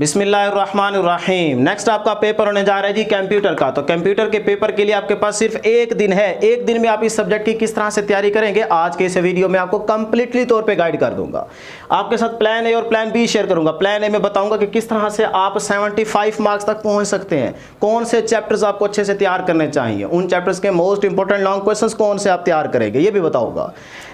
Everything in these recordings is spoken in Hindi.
बिस्मिल्लाहिर्रहमानिर्रहीम। नेक्स्ट आपका पेपर होने जा रहा है जी कंप्यूटर का। तो कंप्यूटर के पेपर के लिए आपके पास सिर्फ एक दिन है। एक दिन में आप इस सब्जेक्ट की किस तरह से तैयारी करेंगे, आज के इस वीडियो में आपको कंप्लीटली तौर पे गाइड कर दूंगा। आपके साथ प्लान ए और प्लान बी शेयर करूंगा। प्लान ए में बताऊंगा कि किस तरह से आप 75 मार्क्स तक पहुंच सकते हैं, कौन से चैप्टर्स आपको अच्छे से तैयार करने चाहिए, उन चैप्टर्स के मोस्ट इंपॉर्टेंट लॉन्ग क्वेश्चंस कौन से आप तैयार करेंगे ये भी बताऊंगा।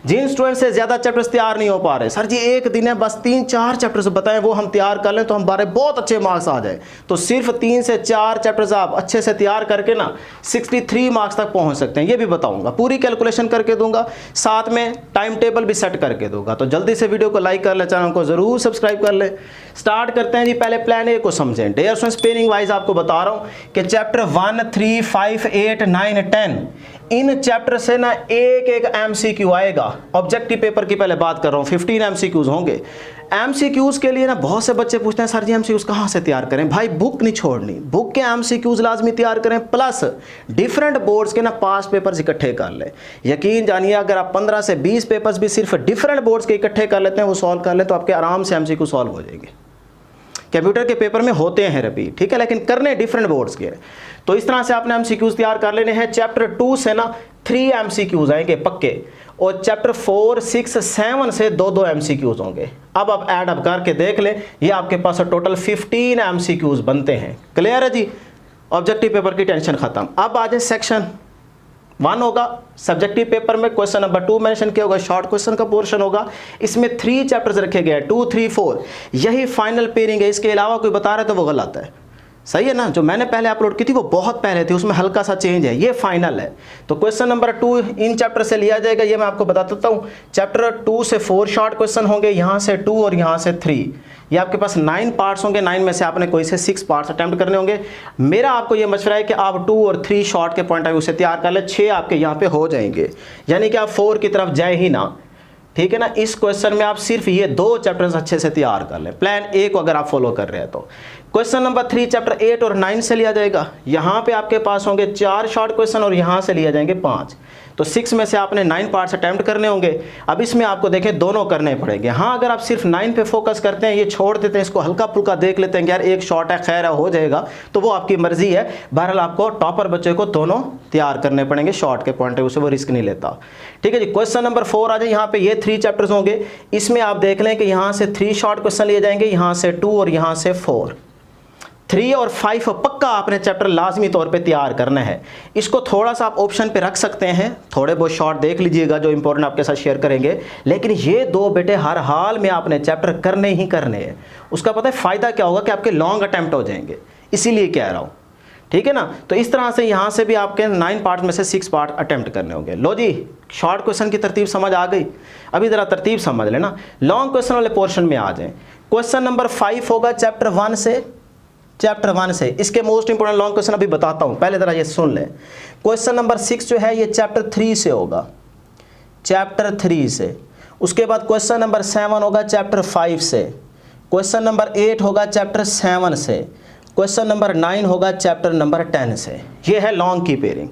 जिन स्टूडेंट से ज्यादा चैप्टर्स तैयार नहीं हो पा रहे, सर जी एक दिन है बस 3-4 चैप्टर्स बताएं वो हम तैयार कर लें तो हमारे बहुत अच्छे मार्क्स आ जाए, तो सिर्फ 3 से 4 चैप्टर्स आप अच्छे से तैयार करके ना 63 मार्क्स तक पहुंच सकते हैं, ये भी बताऊंगा। पूरी कैलकुलेशन करके दूंगा, साथ में टाइम टेबल भी सेट करके दूंगा। तो जल्दी से वीडियो को लाइक कर ले, चैनल को जरूर सब्सक्राइब कर ले। स्टार्ट करते हैं जी। पहले प्लान ए को समझें। डियर स्टूडेंट्स, पेयरिंग वाइज आपको बता रहा हूं कि चैप्टर 1, 3, 5, 8, 9, 10 इन चैप्टर से ना एक एक एमसीक्यू आएगा। ऑब्जेक्टिव पेपर की पहले बात कर रहा हूं, 15 एमसीक्यूज होंगे। एमसीक्यूज के लिए ना बहुत से बच्चे पूछते हैं सर जी एमसीक्यूज कहां से तैयार करें। भाई बुक नहीं छोड़नी, बुक के एमसीक्यूज लाजमी तैयार करें, प्लस डिफरेंट बोर्ड्स के ना पास पेपर्स इकट्ठे कर लें। यकीन जानिए अगर आप 15 से 20 पेपर्स भी सिर्फ डिफरेंट बोर्ड्स के इकट्ठे कर लेते हैं, वो सॉल्व कर लें तो आपके आराम से एमसीक्यू सॉल्व हो जाएंगे। कंप्यूटर के पेपर में होते हैं रिपीट, ठीक है, लेकिन करने डिफरेंट बोर्ड्स के। तो इस तरह से आपने एमसीक्यूज तैयार कर लेने हैं। चैप्टर 2 से ना 3 एमसीक्यूज आएंगे पक्के, और चैप्टर 4, 6, 7 से 2-2 एमसीक्यूज होंगे। अब आप ऐड अप करके देख लें, ये आपके पास टोटल 15 एमसीक्यूज बनते हैं। क्लियर है जी? ऑब्जेक्टिव पेपर की टेंशन खत्म। अब आ जाए सेक्शन 1 होगा सब्जेक्टिव पेपर में। क्वेश्चन नंबर 2 मेंशन किया होगा, शॉर्ट क्वेश्चन का पोर्शन होगा। इसमें 3 चैप्टर्स रखे गए हैं, 2, 3, 4। यही फाइनल पेयरिंग है, इसके अलावा कोई बता रहा है तो वो गलत है। सही है ना? जो मैंने पहले अपलोड की थी वो बहुत पहले थी, उसमें हल्का सा चेंज है, ये फाइनल है। तो क्वेश्चन नंबर 2 इन चैप्टर से लिया जाएगा, ये मैं आपको बता देता हूँ। चैप्टर 2 से 4 शॉर्ट क्वेश्चन होंगे, यहाँ से 2 और यहाँ से 3। ये आपके पास 9 पार्ट्स होंगे, 9 में से आपने कोई से 6 पार्ट्स अटेम्प्ट करने होंगे। मेरा आपको ये मशवरा है कि आप 2 और 3 शॉर्ट के पॉइंट ऑफ व्यू से तैयार कर ले, 6 आपके यहाँ पे हो जाएंगे, यानी कि आप 4 की तरफ जाए ही ना, ठीक है ना। इस क्वेश्चन में आप सिर्फ ये 2 चैप्टर्स अच्छे से तैयार कर लें, प्लान ए को अगर आप फॉलो कर रहे हैं तो। क्वेश्चन नंबर 3 चैप्टर 8 और 9 से लिया जाएगा। यहाँ पे आपके पास होंगे 4 शॉर्ट क्वेश्चन और यहाँ से लिया जाएंगे 5। तो 6 में से आपने 9 पार्ट्स अटेम्प्ट करने होंगे। अब इसमें आपको देखें दोनों करने पड़ेंगे। हाँ, अगर आप सिर्फ 9 पे फोकस करते हैं, ये छोड़ देते हैं, इसको हल्का फुल्का देख लेते हैं कि यार एक शॉर्ट है खैर है हो जाएगा, तो वो आपकी मर्जी है। बहरहाल आपको टॉपर बच्चे को दोनों तैयार करने पड़ेंगे शॉर्ट के पॉइंट ऑफ व्यू से, वो रिस्क नहीं लेता। ठीक है जी। क्वेश्चन नंबर 4 आ जाए। यहाँ पे ये 3 चैप्टर्स होंगे, इसमें आप देख लें कि यहाँ से 3 शॉर्ट क्वेश्चन लिए जाएंगे, यहाँ से 2 और यहाँ से 4। 3 और 5 पक्का आपने चैप्टर लाजमी तौर पे तैयार करना है। इसको थोड़ा सा आप ऑप्शन पे रख सकते हैं, थोड़े बहुत शॉर्ट देख लीजिएगा जो इंपॉर्टेंट आपके साथ शेयर करेंगे, लेकिन ये 2 बेटे हर हाल में आपने चैप्टर करने ही करने हैं। उसका पता है फ़ायदा क्या होगा कि आपके लॉन्ग अटैम्प्ट हो जाएंगे, इसीलिए कह रहा हूँ, ठीक है ना। तो इस तरह से यहाँ से भी आपके 9 पार्ट में से 6 पार्ट अटैम्प्ट करने होंगे। लो जी, शॉर्ट क्वेश्चन की तरतीब समझ आ गई। अभी ज़रा तरतीब समझ लेना, लॉन्ग क्वेश्चन वाले पोर्शन में आ जाएँ। क्वेश्चन नंबर 5 होगा चैप्टर 1 से। इसके मोस्ट इंपोर्टेंट लॉन्ग क्वेश्चन अभी बताता हूं, पहले जरा ये सुन लें। क्वेश्चन नंबर 6 जो है ये चैप्टर 3 से होगा, चैप्टर 3 से। उसके बाद क्वेश्चन नंबर 7 होगा चैप्टर 5 से। क्वेश्चन नंबर 8 होगा चैप्टर 7 से। क्वेश्चन नंबर 9 होगा चैप्टर नंबर 10 से। ये है लॉन्ग की पेयरिंग।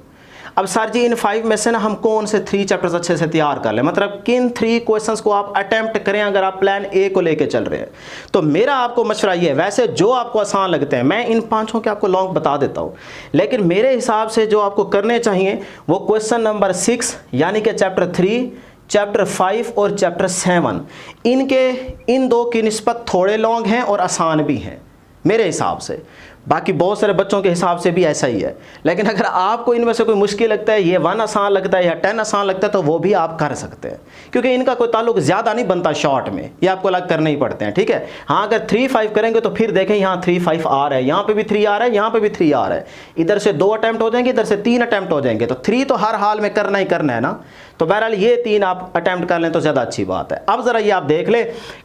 अब सर जी इन 5 में से ना हम कौन से 3 चैप्टर्स अच्छे से तैयार कर लें, मतलब किन 3 क्वेश्चंस को आप अटेम्प्ट करें अगर आप प्लान ए को लेके चल रहे हैं। तो मेरा आपको मशवरा ये है, वैसे जो आपको आसान लगते हैं, मैं इन 5 के आपको लॉन्ग बता देता हूँ, लेकिन मेरे हिसाब से जो आपको करने चाहिए वो क्वेश्चन नंबर 6 यानी कि चैप्टर 3, चैप्टर 5 और चैप्टर 7, इन 2 की निस्बत थोड़े लॉन्ग हैं और आसान भी हैं मेरे हिसाब से। बाकी बहुत सारे बच्चों के हिसाब से भी ऐसा ही है, लेकिन अगर आपको इनमें से कोई मुश्किल लगता है, ये 1 आसान लगता है या 10 आसान लगता है, तो वो भी आप कर सकते हैं, क्योंकि इनका कोई ताल्लुक ज़्यादा नहीं बनता शॉर्ट में, ये आपको अलग करने ही पड़ते हैं। ठीक है। हाँ, अगर 3, 5 करेंगे तो फिर देखें यहाँ 3, 5 आ रहा है, यहाँ पे भी 3 आ रहा है, यहाँ पे भी 3 आ रहा है, इधर से 2 अटैम्प्ट हो जाएंगे, इधर से 3 अटैम्प्ट हो जाएंगे, तो 3 तो हर हाल में करना ही करना है ना। तो बहरहाल ये 3 आप अटैम्प्ट कर लें तो ज़्यादा अच्छी बात है। अब ज़रा ये आप देख लें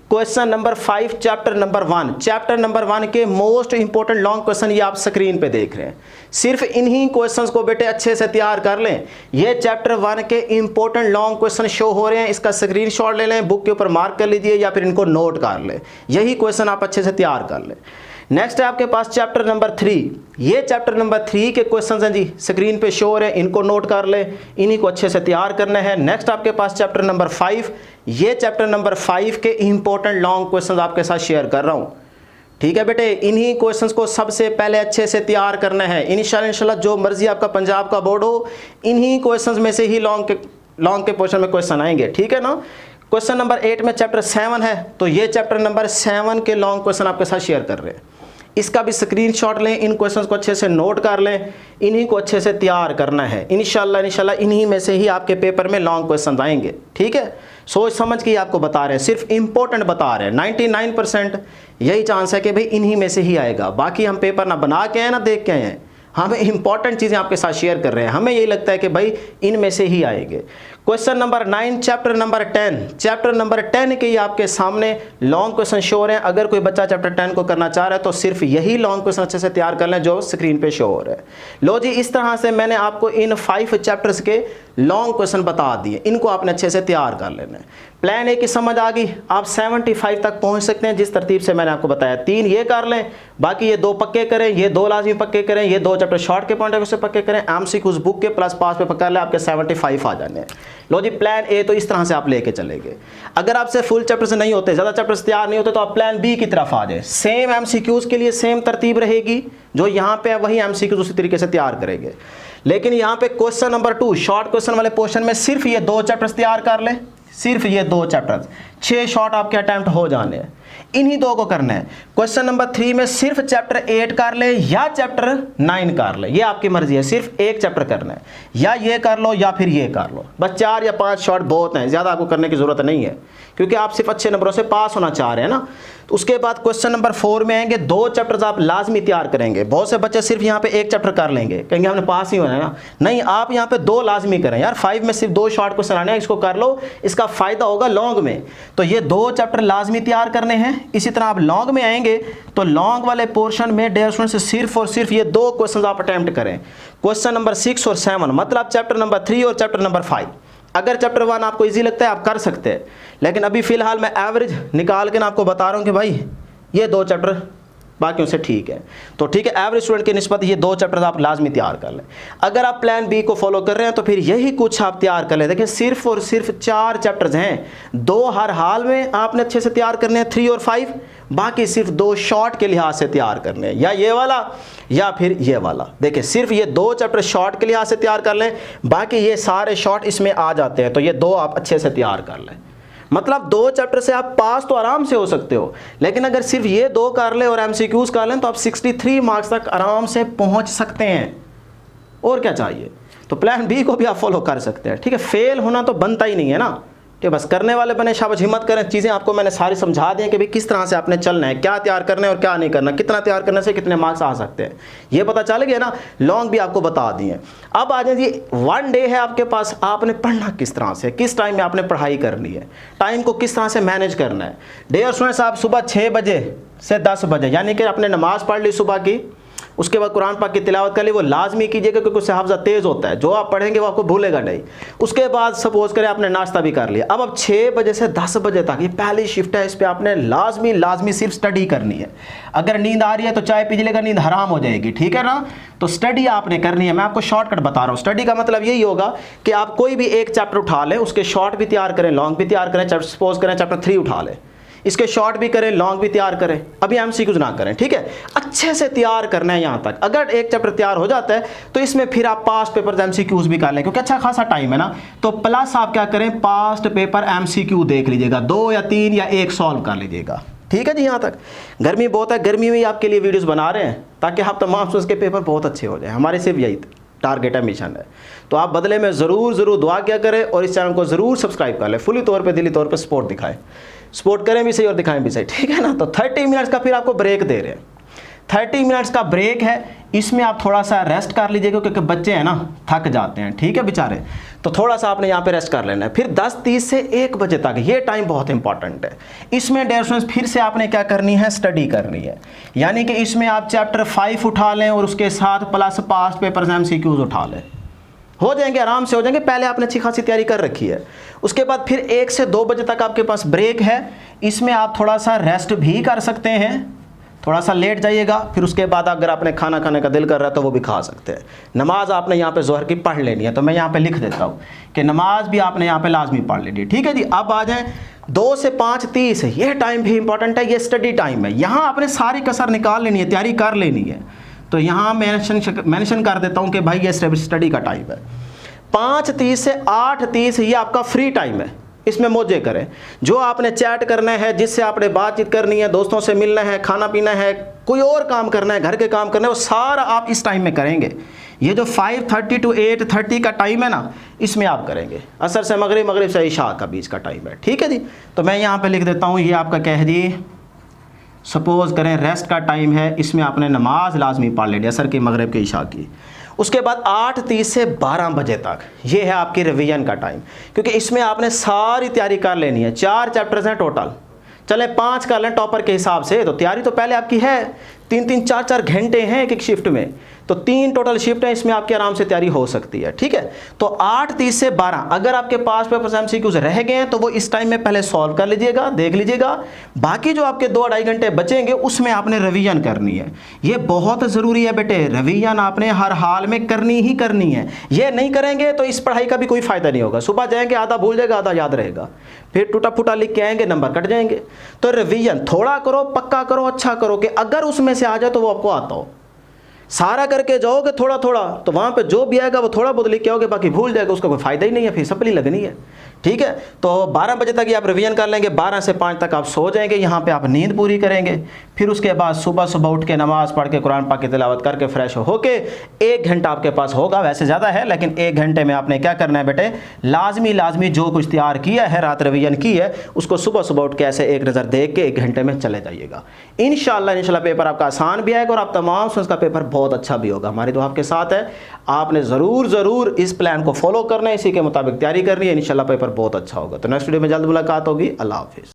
question number 5 chapter number 1। Chapter number 1 के मोस्ट इंपॉर्टेंट लॉन्ग क्वेश्चन ये आप स्क्रीन पे देख रहे हैं। सिर्फ इन्हीं क्वेश्चंस को बेटे अच्छे से तैयार कर लें। ये चैप्टर 1 के इंपॉर्टेंट लॉन्ग क्वेश्चन शो हो रहे हैं, इसका स्क्रीनशॉट ले लें, बुक के ऊपर मार्क कर लीजिए या फिर इनको नोट कर लें। यही क्वेश्चन आप अच्छे से तैयार कर लें। नेक्स्ट है आपके पास चैप्टर नंबर 3। ये चैप्टर नंबर 3 के क्वेश्चंस हैं जी, स्क्रीन पे शो हो रहे हैं, इनको नोट कर ले, इन्हीं को अच्छे से तैयार करना है। नेक्स्ट आपके पास चैप्टर नंबर 5। ये चैप्टर नंबर 5 के इंपॉर्टेंट लॉन्ग क्वेश्चंस आपके साथ शेयर कर रहा हूँ। ठीक है बेटे, इन्हीं क्वेश्चंस को सबसे पहले अच्छे से तैयार करना है। इंशाल्लाह जो मर्जी आपका पंजाब का बोर्ड हो, इन्हीं क्वेश्चंस में से ही लॉन्ग के पोर्शन में क्वेश्चन आएंगे, ठीक है ना। क्वेश्चन नंबर 8 में चैप्टर 7 है, तो ये चैप्टर नंबर 7 के लॉन्ग क्वेश्चन आपके साथ शेयर कर रहे हैं। इसका भी स्क्रीनशॉट लें, इन क्वेश्चंस को अच्छे से नोट कर लें, इन्हीं को अच्छे से तैयार करना है। इंशाल्लाह इन्हीं में से ही आपके पेपर में लॉन्ग क्वेश्चन आएंगे, ठीक है। सोच समझ के आपको बता रहे हैं, सिर्फ इंपॉर्टेंट बता रहे हैं। 99% यही चांस है कि भाई इन्हीं में से ही आएगा। बाकी हम पेपर ना बना के आए ना देख के आए हैं, हमें इंपॉर्टेंट चीज़ें आपके साथ शेयर कर रहे हैं, हमें यही लगता है कि भाई इनमें से ही आएंगे। क्वेश्चन नंबर 9 चैप्टर नंबर 10 के ये आपके सामने लॉन्ग क्वेश्चन शो हो रहे हैं। अगर कोई बच्चा चैप्टर 10 को करना चाह रहा है तो सिर्फ यही लॉन्ग क्वेश्चन अच्छे से तैयार कर लें जो स्क्रीन पे शो हो रहे हैं। लो जी, इस तरह से मैंने आपको इन 5 चैप्टर्स के लॉन्ग क्वेश्चन बता दिए, इनको आपने अच्छे से तैयार कर लेना है। प्लान ए की समझ आ गई, आप 75 तक पहुंच सकते हैं जिस तरतीब से मैंने आपको बताया। 3 ये कर लें, बाकी ये 2 पक्के करें, ये 2 लाजमी पक्के करें, ये 2 चैप्टर शॉर्ट के पॉइंट ऑफ व्यू से पक्के करें, एमसीक्यूज बुक के प्लस पास पे पकड़ लें, आपके 75 आ जाने हैं। लो जी, प्लान ए तो इस तरह से आप लेके चलेंगे। अगर आपसे फुल चैप्टर से नहीं होते, ज़्यादा चैप्टर्स तैयार नहीं होते, तो आप प्लान बी की तरफ आ जाए। सेम एमसीक्यूज के लिए सेम तरतीब रहेगी, जो यहाँ पे है वही एमसीक्यूज उसी तरीके से तैयार करेंगे। लेकिन यहाँ पे क्वेश्चन नंबर 2 शॉर्ट क्वेश्चन वाले पोर्शन में सिर्फ ये 2 चैप्टर्स तैयार कर लें, सिर्फ ये 2 चैप्टर्स, 6 शॉर्ट आपके अटेम्प्ट हो जाने हैं, इन्हीं 2 को करना है। क्वेश्चन नंबर 3 में सिर्फ चैप्टर 8 कर ले या चैप्टर 9 कर ले, ये आपकी मर्जी है, सिर्फ एक चैप्टर करना है, या ये कर लो या फिर ये कर लो। बस 4 या 5 शॉर्ट बहुत हैं, ज़्यादा आपको करने की ज़रूरत नहीं है, क्योंकि आप सिर्फ अच्छे नंबरों से पास होना चाह रहे हैं ना। तो उसके बाद क्वेश्चन नंबर 4 में आएंगे, 2 चैप्टर्स आप लाजमी तैयार करेंगे। बहुत से बच्चे सिर्फ यहाँ पे एक चैप्टर कर लेंगे, कहेंगे हमने पास ही होना है ना, नहीं, आप यहाँ पे 2 लाजमी करें यार। 5 में सिर्फ 2 शॉर्ट क्वेश्चन आने हैं, इसको कर लो, इसका फायदा होगा लॉन्ग में। तो ये 2 चैप्टर लाजमी तैयार करने हैं। इसी तरह आप लॉन्ग में आएंगे तो लॉन्ग वाले पोर्शन में डियर स्टूडेंट से सिर्फ और सिर्फ ये 2 क्वेश्चन आप अटेम्प्ट करें, क्वेश्चन नंबर 6 और 7, मतलब चैप्टर नंबर 3 और चैप्टर नंबर 5। अगर चैप्टर 1 आपको इजी लगता है आप कर सकते हैं, लेकिन अभी फिलहाल मैं एवरेज निकाल के ना आपको बता रहा हूँ कि भाई ये 2 चैप्टर बाकियों से ठीक है। तो ठीक है, एवरेज स्टूडेंट की निस्बत ये 2 चैप्टर आप लाजमी तैयार कर लें। अगर आप प्लान बी को फॉलो कर रहे हैं तो फिर यही कुछ आप तैयार कर लें। देखिए, सिर्फ और सिर्फ 4 चैप्टर्स हैं, 2 हर हाल में आपने अच्छे से तैयार करने हैं, 3 और 5, बाकी सिर्फ 2 शॉर्ट के लिहाज से तैयार करने हैं, या ये वाला या फिर ये वाला। देखिए, सिर्फ ये 2 चैप्टर शॉर्ट के लिहाज से तैयार कर लें, बाकी ये सारे शॉर्ट इसमें आ जाते हैं, तो ये 2 आप अच्छे से तैयार कर लें। मतलब 2 चैप्टर से आप पास तो आराम से हो सकते हो, लेकिन अगर सिर्फ ये 2 कर ले और एमसीक्यूज कर लें तो आप 63 मार्क्स तक आराम से पहुंच सकते हैं। और क्या चाहिए? तो प्लान बी को भी आप फॉलो कर सकते हैं, ठीक है। फेल होना तो बनता ही नहीं है ना, ठीक है। बस करने वाले बने, शाबाश, हिम्मत करें। चीज़ें आपको मैंने सारी समझा दी हैं कि भाई किस तरह से आपने चलना है, क्या तैयार करना है और क्या नहीं करना, कितना तैयार करने से कितने मार्क्स आ सकते हैं, ये पता चल गया ना। लॉन्ग भी आपको बता दिए। अब आ जाए जी, 1 डे है आपके पास, आपने पढ़ना किस तरह से, किस टाइम में आपने पढ़ाई करनी है, टाइम को किस तरह से मैनेज करना है। डियर स्टूडेंट्स, आप सुबह 6 बजे से 10 बजे यानी कि आपने नमाज़ पढ़ ली सुबह की, उसके बाद कुरान पाक की तिलावत कर ली, वो लाजमी कीजिएगा क्योंकि उससे हाफ़ज़ा तेज़ होता है, जो आप पढ़ेंगे वो आपको भूलेगा नहीं। उसके बाद सपोज करें आपने नाश्ता भी कर लिया, अब 6 बजे से 10 बजे तक ये पहली शिफ्ट है, इस पर आपने लाजमी सिर्फ स्टडी करनी है। अगर नींद आ रही है तो चाय पी लीजिएगा, नींद हराम हो जाएगी, ठीक है ना। तो स्टडी आपने करनी है। मैं आपको शॉर्टकट बता रहा हूँ। स्टडी का मतलब यही होगा कि आप कोई भी एक चैप्टर उठा लें, उसके शॉर्ट भी तैयार करें, लॉन्ग भी तैयार करें। सपोज करें चैप्टर 3 उठा लें, इसके शॉर्ट भी करें, लॉन्ग भी तैयार करें, अभी एमसीक्यूज ना करें, ठीक है। अच्छे से तैयार करना है यहाँ तक। अगर एक चैप्टर तैयार हो जाता है तो इसमें फिर आप पास्ट पेपर एमसीक्यूज भी कर लें, क्योंकि अच्छा खासा टाइम है ना। तो प्लस आप क्या करें, पास्ट पेपर एमसीक्यू देख लीजिएगा, 2 या 3 या 1 सॉल्व कर लीजिएगा, ठीक है जी। यहाँ तक गर्मी बहुत है, गर्मी में ही आपके लिए वीडियोज़ बना रहे हैं ताकि आप तमाम के पेपर बहुत अच्छे हो जाए। हमारे सिर्फ यही टारगेट है, मिशन है। तो आप बदले में ज़रूर दुआ क्या करें और इस चैनल को ज़रूर सब्सक्राइब कर लें। फुली तौर पे, दिली तौर पे सपोर्ट दिखाएं, सपोर्ट करें भी सही और दिखाएं भी सही, ठीक है ना। तो 30 मिनट्स का फिर आपको ब्रेक दे रहे हैं। 30 मिनट्स का ब्रेक है, इसमें आप थोड़ा सा रेस्ट कर लीजिएगा क्योंकि बच्चे हैं ना थक जाते हैं, ठीक है बेचारे। तो थोड़ा सा आपने यहाँ पे रेस्ट कर लेना है। फिर 10:30 से 1 बजे तक ये टाइम बहुत इंपॉर्टेंट है। इसमें डियर स्टूडेंट्स फिर से आपने क्या करनी है, स्टडी करनी है। यानी कि इसमें आप चैप्टर 5 उठा लें और उसके साथ प्लस पास्ट पेपर एमसीक्यूज उठा लें, हो जाएंगे, आराम से हो जाएंगे। पहले आपने अच्छी खासी तैयारी कर रखी है। उसके बाद फिर 1 से 2 बजे तक आपके पास ब्रेक है, इसमें आप थोड़ा सा रेस्ट भी कर सकते हैं। थोड़ा सा लेट जाइएगा, फिर उसके बाद अगर आपने खाना खाने का दिल कर रहा है तो वो भी खा सकते हैं। नमाज आपने यहाँ पे ज़ोहर की पढ़ लेनी है, तो मैं यहाँ पे लिख देता हूँ कि नमाज भी आपने यहाँ पे लाजमी पढ़ लेनी है। ठीक है जी। अब आ जाएँ 2 से 5:30, ये टाइम भी इंपॉर्टेंट है, ये स्टडी टाइम है। यहाँ आपने सारी कसर निकाल लेनी है, तैयारी कर लेनी है। तो यहाँ मेंशन कर देता हूँ कि भाई ये स्टडी का टाइम है। 5:30 से 8:30 ये आपका फ्री टाइम है, इसमें मौजे करें। जो आपने चैट करना है, जिससे आपने बातचीत करनी है, दोस्तों से मिलना है, खाना पीना है, कोई और काम करना है, घर के काम करना है, वो सारा आप इस टाइम में करेंगे। ये जो 5:30 to 8:30 का टाइम है ना, इसमें आप करेंगे। असर से मगरिब, मगरिब से इशा का बीच का टाइम है। ठीक है जी। तो मैं यहाँ पे लिख देता हूँ, ये आपका कह दी, सपोज करें रेस्ट का टाइम है, इसमें आपने नमाज लाजमी पढ़ लेनी, असर की, मगरिब की, इशा की। उसके बाद 8:30 से 12 बजे तक ये है आपकी रिवीजन का टाइम, क्योंकि इसमें आपने सारी तैयारी कर लेनी है। 4 चैप्टर्स हैं टोटल, चले 5 कर लें टॉपर के हिसाब से, तो तैयारी तो पहले आपकी है। 3-3, 4-4 घंटे हैं एक एक शिफ्ट में, तो 3 टोटल शिफ्ट है, इसमें आपकी आराम से तैयारी हो सकती है। ठीक है। तो 8:30 से 12 अगर आपके पास पेपर्स MCQs रह गए हैं तो वो इस टाइम में पहले सॉल्व कर लीजिएगा, देख लीजिएगा। बाकी जो आपके 2-2.5 घंटे बचेंगे उसमें आपने रिवीजन करनी है। ये बहुत ज़रूरी है बेटे, रिवीजन आपने हर हाल में करनी ही करनी है। ये नहीं करेंगे तो इस पढ़ाई का भी कोई फ़ायदा नहीं होगा। सुबह जाएंगे, आधा भूल जाएगा, आधा याद रहेगा, फिर टूटा फूटा लिख के आएंगे, नंबर कट जाएंगे। तो रिवीजन थोड़ा करो, पक्का करो, अच्छा करो कि अगर उसमें से आ जाए तो वो आपको आता हो। सारा करके जाओगे थोड़ा थोड़ा, तो वहाँ पे जो भी आएगा वो थोड़ा बहुत लिख के आओगे, बाकी भूल जाएगा, उसका कोई फ़ायदा ही नहीं है, फिर सप्ली लगनी है। ठीक है। तो 12 बजे तक ये आप रिवीजन कर लेंगे, 12 से 5 तक आप सो जाएंगे, यहाँ पे आप नींद पूरी करेंगे। फिर उसके बाद सुबह सुबह उठ के नमाज़ पढ़ के, कुरान पाक की तिलावत करके, फ्रेश होके 1 घंटा आपके पास होगा। वैसे ज़्यादा है, लेकिन 1 घंटे में आपने क्या करना है बेटे, लाजमी जो कुछ तैयार किया है, रात रिवीजन की है, उसको सुबह सुबह उठ के ऐसे एक नज़र देख के 1 घंटे में चले जाइएगा। इंशाल्लाह पेपर आपका आसान भी आएगा और आप तमाम स्टूडेंट्स का पेपर बहुत अच्छा भी होगा। हमारी दुआ आपके साथ है। आपने ज़रूर इस प्लान को फॉलो करना है, इसी के मुताबिक तैयारी करनी है। इंशाल्लाह पेपर बहुत अच्छा होगा। तो नेक्स्ट वीडियो में जल्द मुलाकात होगी। अल्लाह हाफिज़।